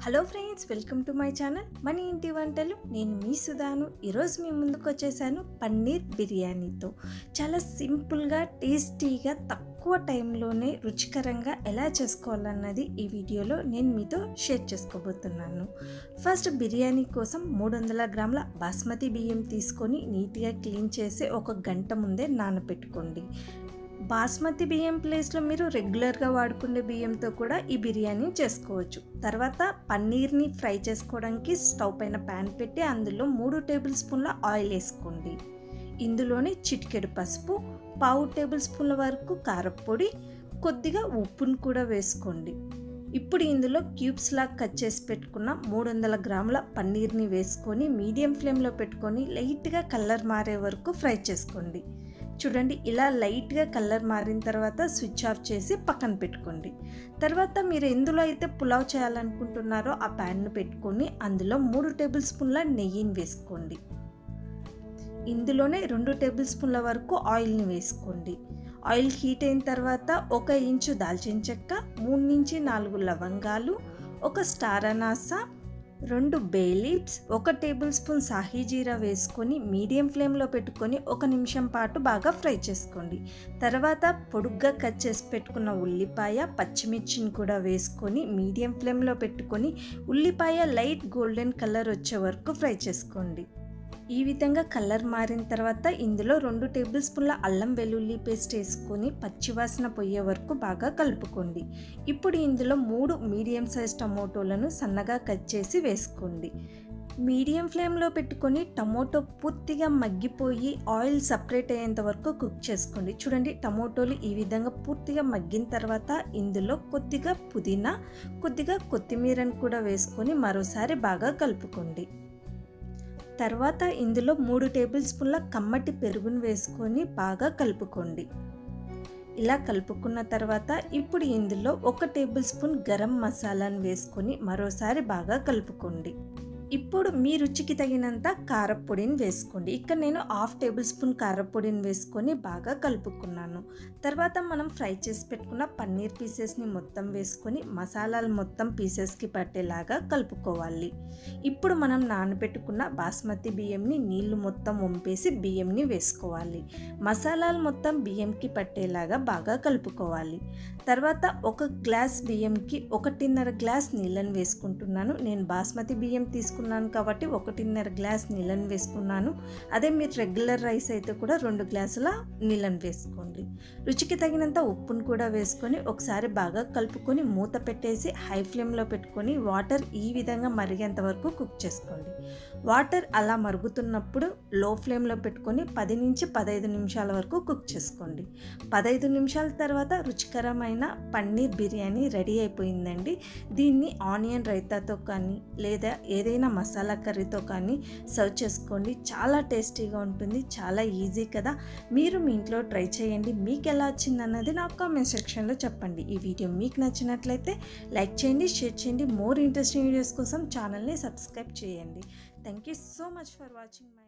Hello friends, welcome to my channel మన ఇంటి వంటలు. నేను మీ సుధాను. ఈరోజు మీ ముందుకు వచ్చేసాను పన్నీర్ బిర్యానీతో. చాలా సింపుల్గా, టేస్టీగా, తక్కువ టైంలోనే రుచికరంగా ఎలా చేసుకోవాలన్నది ఈ వీడియోలో నేను మీతో షేర్ చేసుకోబోతున్నాను. ఫస్ట్ బిర్యానీ కోసం 300 గ్రాముల బాస్మతి బియ్యం తీసుకొని నీట్గా క్లీన్ చేసి 1 గంట ముందే నానబెట్టుకోండి. బాస్మతి బియ్యం ప్లేస్లో మీరు రెగ్యులర్గా వాడుకునే బియ్యంతో కూడా ఈ బిర్యానీ చేసుకోవచ్చు. తర్వాత పన్నీర్ని ఫ్రై చేసుకోవడానికి స్టవ్ పైన ప్యాన్ పెట్టి అందులో 3 టేబుల్ స్పూన్ల ఆయిల్ వేసుకోండి. ఇందులోనే చిటికెడు పసుపు, 1/2 టేబుల్ స్పూన్ల వరకు కారపొడి, కొద్దిగా ఉప్పును కూడా వేసుకోండి. ఇప్పుడు ఇందులో క్యూబ్స్ లాగా కట్ చేసి పెట్టుకున్న 300 గ్రాముల పన్నీర్ని వేసుకొని మీడియం ఫ్లేమ్లో పెట్టుకొని లైట్గా కలర్ మారే వరకు ఫ్రై చేసుకోండి. చూడండి, ఇలా లైట్గా కలర్ మారిన తర్వాత స్విచ్ ఆఫ్ చేసి పక్కన పెట్టుకోండి. తర్వాత మీరు ఎందులో అయితే పులావ్ చేయాలనుకుంటున్నారో ఆ ప్యాన్ను పెట్టుకొని అందులో 3 టేబుల్ స్పూన్ల నెయ్యిని వేసుకోండి. ఇందులోనే 2 టేబుల్ స్పూన్ల వరకు ఆయిల్ని వేసుకోండి. ఆయిల్ హీట్ అయిన తర్వాత 1 ఇంచు దాల్చిన చెక్క, 3 నుంచి 4 లవంగాలు, 1 స్టార్ అనాస, 2 బే లీవ్స్, 1 టేబుల్ స్పూన్ సాహీ జీరా వేసుకొని మీడియం ఫ్లేమ్లో పెట్టుకొని 1 నిమిషం పాటు బాగా ఫ్రై చేసుకోండి. తర్వాత పొడుగ్గా కట్ చేసి పెట్టుకున్న ఉల్లిపాయ, పచ్చిమిర్చిని కూడా వేసుకొని మీడియం ఫ్లేమ్లో పెట్టుకొని ఉల్లిపాయ లైట్ గోల్డెన్ కలర్ వచ్చే వరకు ఫ్రై చేసుకోండి. ఈ విధంగా కలర్ మారిన తర్వాత ఇందులో 2 టేబుల్ స్పూన్ల అల్లం వెల్లుల్లి పేస్ట్ వేసుకొని పచ్చివాసన పోయే వరకు బాగా కలుపుకోండి. ఇప్పుడు ఇందులో 3 మీడియం సైజ్ టమోటోలను సన్నగా కట్ చేసి వేసుకోండి. మీడియం ఫ్లేమ్లో పెట్టుకొని టమోటో పూర్తిగా మగ్గిపోయి ఆయిల్ సపరేట్ అయ్యేంత వరకు కుక్ చేసుకోండి. చూడండి, టమోటోలు ఈ విధంగా పూర్తిగా మగ్గిన తర్వాత ఇందులో కొద్దిగా పుదీనా, కొద్దిగా కొత్తిమీరను కూడా వేసుకొని మరోసారి బాగా కలుపుకోండి. తర్వాత ఇందులో 3 టేబుల్ స్పూన్ల కమ్మటి పెరుగును వేసుకొని బాగా కలుపుకోండి. ఇలా కలుపుకున్న తర్వాత ఇప్పుడు ఇందులో 1 టేబుల్ స్పూన్ గరం మసాలాను వేసుకొని మరోసారి బాగా కలుపుకోండి. ఇప్పుడు మీ రుచికి తగినంత కారపొడిని వేసుకోండి. ఇక్కడ నేను 1/2 టేబుల్ స్పూన్ కారపొడిని వేసుకొని బాగా కలుపుకున్నాను. తర్వాత మనం ఫ్రై చేసి పెట్టుకున్న పన్నీర్ పీసెస్ని మొత్తం వేసుకొని మసాలాలు మొత్తం పీసెస్కి పట్టేలాగా కలుపుకోవాలి. ఇప్పుడు మనం నానబెట్టుకున్న బాస్మతి బియ్యంని నీళ్లు మొత్తం వంపేసి బియ్యంని వేసుకోవాలి. మసాలాలు మొత్తం బియ్యంకి పట్టేలాగా బాగా కలుపుకోవాలి. తర్వాత 1 గ్లాస్ బియ్యంకి 1.5 గ్లాస్ నీళ్ళని వేసుకుంటున్నాను. నేను బాస్మతి బియ్యం తీసుకున్నాను కాబట్టి 1.5 గ్లాస్ నీళ్ళని వేసుకున్నాను. అదే మీరు రెగ్యులర్ రైస్ అయితే కూడా 2 గ్లాసుల నీళ్ళని వేసుకోండి. రుచికి తగినంత ఉప్పును కూడా వేసుకొని ఒకసారి బాగా కలుపుకొని మూత పెట్టేసి హై ఫ్లేమ్లో పెట్టుకొని వాటర్ ఈ విధంగా మరిగేంత వరకు కుక్ చేసుకోండి. వాటర్ అలా మరుగుతున్నప్పుడు లో ఫ్లేమ్లో పెట్టుకొని 10 నుంచి 15 నిమిషాల వరకు కుక్ చేసుకోండి. 15 నిమిషాల తర్వాత రుచికరమైన పన్నీర్ బిర్యానీ రెడీ అయిపోయిందండి. దీన్ని ఆనియన్ రైతాతో కానీ లేదా ఏదైనా మసాలా కర్రీతో కానీ సర్వ్ చేసుకోండి. చాలా టేస్టీగా ఉంటుంది. చాలా ఈజీ కదా. మీరు మీ ఇంట్లో ట్రై చేయండి. మీకు ఎలా వచ్చింది అన్నది నాకు కామెంట్ సెక్షన్లో చెప్పండి. ఈ వీడియో మీకు నచ్చినట్లయితే లైక్ చేయండి, షేర్ చేయండి. మోర్ ఇంట్రెస్టింగ్ వీడియోస్ కోసం ఛానల్ని సబ్స్క్రైబ్ చేయండి. Thank you so much for watching my